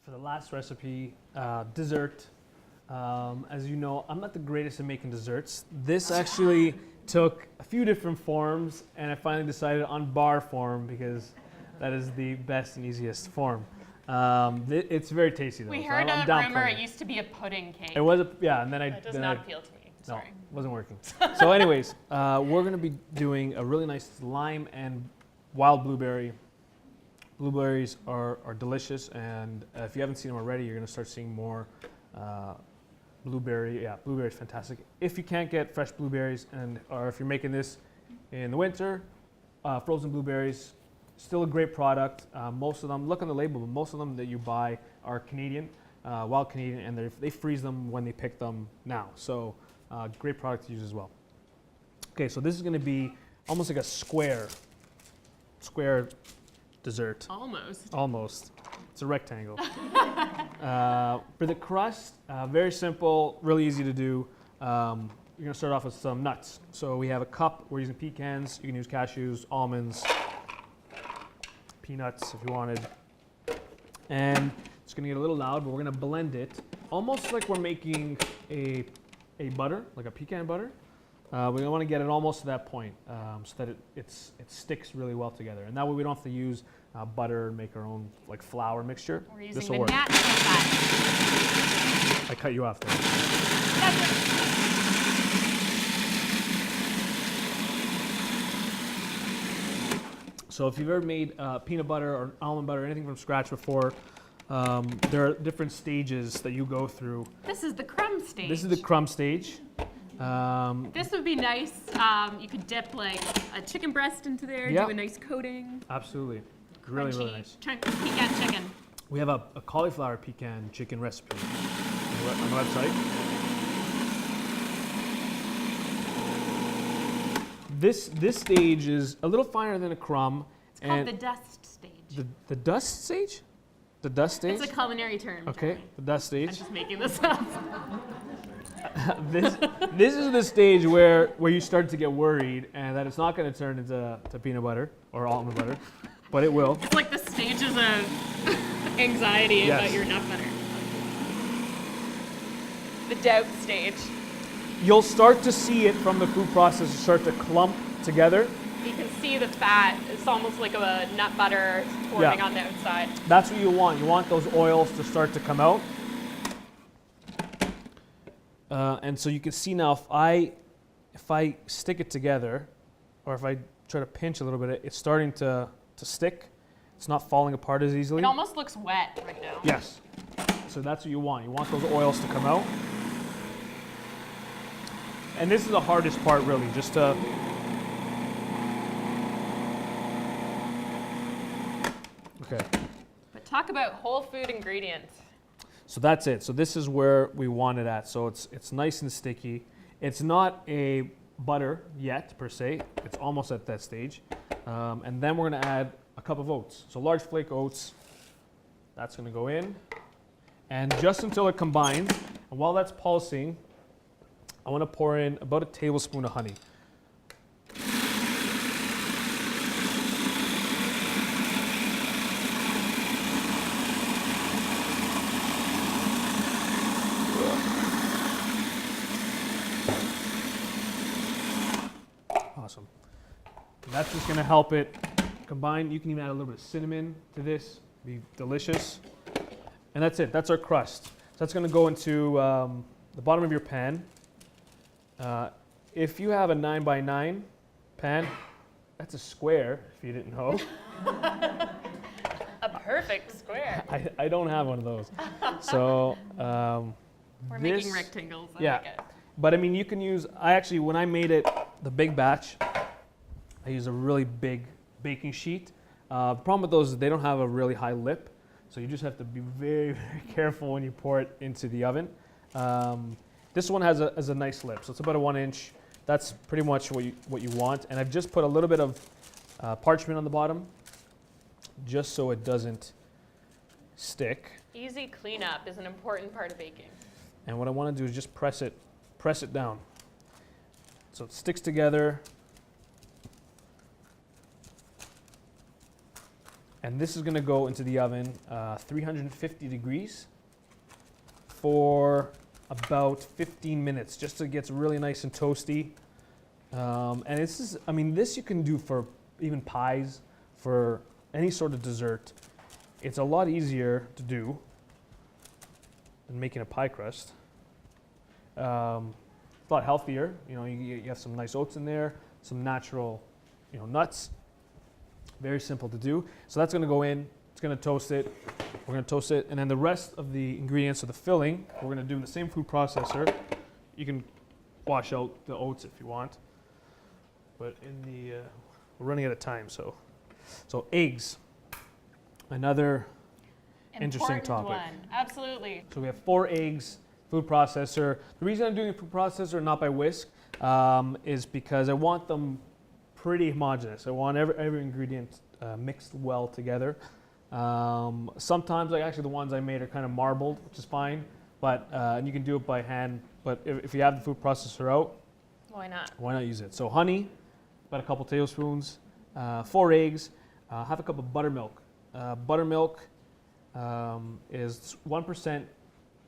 for the last recipe, dessert. As you know, I'm not the greatest at making desserts. This actually took a few different forms, and I finally decided on bar form because that is the best and easiest form. It's very tasty though. We so heard I'm a down rumor plenty. it used to be a pudding cake. It was and then That does not appeal to me. No, Sorry. wasn't working. So anyways, we're gonna be doing a really nice lime and wild blueberry. Blueberries are delicious, and if you haven't seen them already, you're gonna start seeing more blueberry. Yeah, blueberry is fantastic. If you can't get fresh blueberries, or if you're making this in the winter, frozen blueberries, still a great product. Most of them, look on the label, but most of them that you buy are Canadian, wild Canadian, and they freeze them when they pick them now. So great product to use as well. Okay, so this is gonna be almost like a square dessert. Almost. It's a rectangle. For the crust, very simple, really easy to do. You're gonna start off with some nuts. So we have a cup, we're using pecans, you can use cashews, almonds, peanuts if you wanted. And it's gonna get a little loud, but we're gonna blend it almost like we're making a butter, like a pecan butter. We want to get it almost to that point so that it sticks really well together. And that way we don't have to use butter and make our own like flour mixture. We're using the natural fat. I cut you off there. So if you've ever made peanut butter or almond butter or anything from scratch before, there are different stages that you go through. This is the crumb stage. This is the crumb stage. This would be nice. You could dip like a chicken breast into there, do a nice coating. Absolutely. Really, Crunchy really nice. Pecan chicken. We have a cauliflower pecan chicken recipe on the website. This stage is a little finer than a crumb. It's called the dust stage. The dust stage? The dust stage? It's a culinary term. Okay, Johnny. the dust stage. I'm just making this up. This is the stage where you start to get worried and that it's not going to turn into peanut butter or almond butter, but it will. It's like the stages of anxiety about your nut butter. The doubt stage. You'll start to see it from the food processor start to clump together. You can see the fat. It's almost like a nut butter forming on the outside. That's what you want. You want those oils to start to come out. And so you can see now if I stick it together, or if I try to pinch a little bit, it's starting to stick. It's not falling apart as easily. It almost looks wet right now. Yes. So that's what you want. You want those oils to come out. And this is the hardest part really, just to... Okay. But talk about whole food ingredients. So that's it. So this is where we want it at. So it's nice and sticky. It's not a butter yet per se. It's almost at that stage. And then we're going to add a cup of oats. So large flake oats. That's going to go in. And just until it combines, and while that's pulsing, I want to pour in about a tablespoon of honey. Awesome. And that's just going to help it combine. You can even add a little bit of cinnamon to this. Be delicious. And that's it. That's our crust. So that's going to go into the bottom of your pan. If you have a 9x9 pan, that's a square, if you didn't know. A perfect square. I don't have one of those. So we're making rectangles. I like it. But I mean, you can use, when I made it, the big batch, I used a really big baking sheet. The problem with those is they don't have a really high lip. So you just have to be very, very careful when you pour it into the oven. This one has a nice lip, so it's about a 1 inch. That's pretty much what you want. And I've just put a little bit of parchment on the bottom, just so it doesn't stick. Easy cleanup is an important part of baking. And what I want to do is just press it down, so it sticks together. And this is going to go into the oven 350 degrees for about 15 minutes, just so it gets really nice and toasty. And this you can do for even pies, for any sort of dessert. It's a lot easier to do than making a pie crust. It's a lot healthier. You have some nice oats in there, some natural, nuts. Very simple to do. So that's going to go in. It's going to toast it. We're going to toast it, and then the rest of the ingredients of the filling, we're going to do in the same food processor. You can wash out the oats if you want, but we're running out of time. So eggs, another interesting topic. One. Absolutely. So we have 4 eggs, food processor. The reason I'm doing a food processor, not by whisk, is because I want them pretty homogeneous. I want every ingredient mixed well together. Sometimes, like actually the ones I made are kind of marbled, which is fine, but and you can do it by hand. But if you have the food processor out, why not? Why not use it? So honey, about a couple tablespoons, 4 eggs, half a cup of buttermilk. Buttermilk is 1%,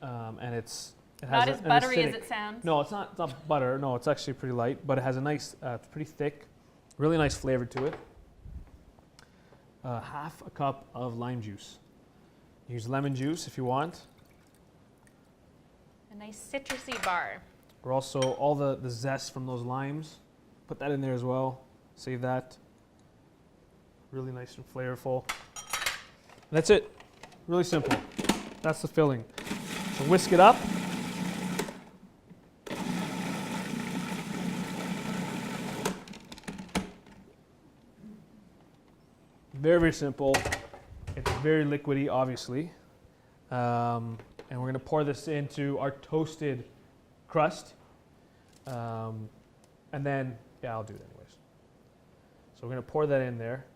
and it has not as buttery as it sounds. No, it's not butter. No, it's actually pretty light, but it has a nice, it's pretty thick, really nice flavor to it. Half a cup of lime juice. Use lemon juice if you want. A nice citrusy bar. Or also all the zest from those limes. Put that in there as well. Save that. Really nice and flavorful. And that's it. Really simple. That's the filling. So whisk it up. Very, very simple. It's very liquidy, obviously. And we're going to pour this into our toasted crust. And then, I'll do it anyways. So we're going to pour that in there.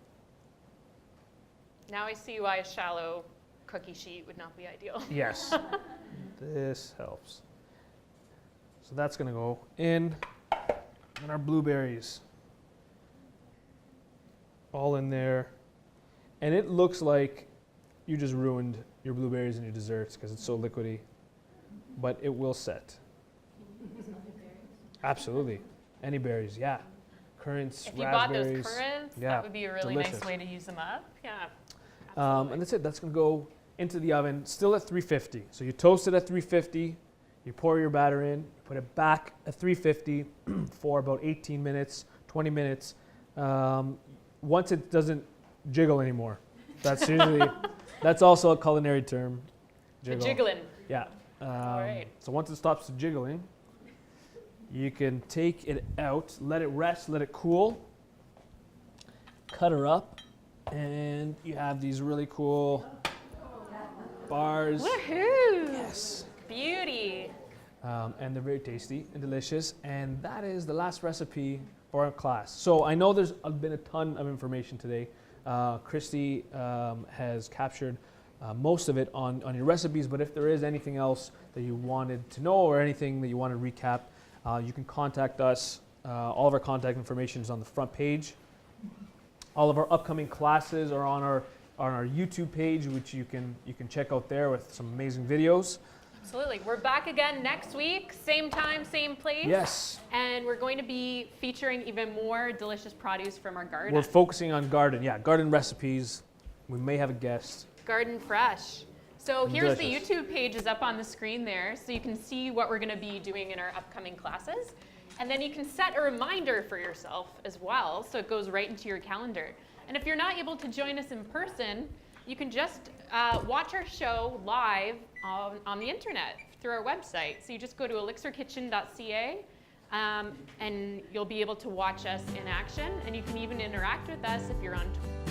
Now I see why a shallow cookie sheet would not be ideal. Yes. This helps. So that's going to go in. And our blueberries. All in there. And it looks like you just ruined your blueberries and your desserts because it's so liquidy. But it will set. Absolutely. Any berries, yeah. Currants, if you raspberries. bought those currants, yeah, that would be a really delicious. nice way to use them up. Yeah. And that's it. That's going to go into the oven, still at 350. So you toast it at 350. You pour your batter in, put it back at 350 for about 18 minutes, 20 minutes. Once it doesn't jiggle anymore. That's usually, that's also a culinary term. Jiggle. Jiggling. Yeah. All right. So once it stops jiggling, you can take it out, let it rest, let it cool, cut her up, and you have these really cool bars. Woohoo! Yes. Beauty. And they're very tasty and delicious. And that is the last recipe for our class. So I know there's been a ton of information today. Christy has captured most of it on your recipes, but if there is anything else that you wanted to know or anything that you want to recap, you can contact us. All of our contact information is on the front page. All of our upcoming classes are on our YouTube page, which you can check out there with some amazing videos. Absolutely. We're back again next week, same time, same place. Yes. And we're going to be featuring even more delicious produce from our garden. We're focusing on garden recipes. We may have a guest. Garden fresh. So here's Delicious. the YouTube page is up on the screen there, so you can see what we're going to be doing in our upcoming classes. And then you can set a reminder for yourself as well, so it goes right into your calendar. And if you're not able to join us in person, you can just watch our show live on the internet through our website. So you just go to ELLICSRkitchen.ca and you'll be able to watch us in action. And you can even interact with us if you're on Twitter.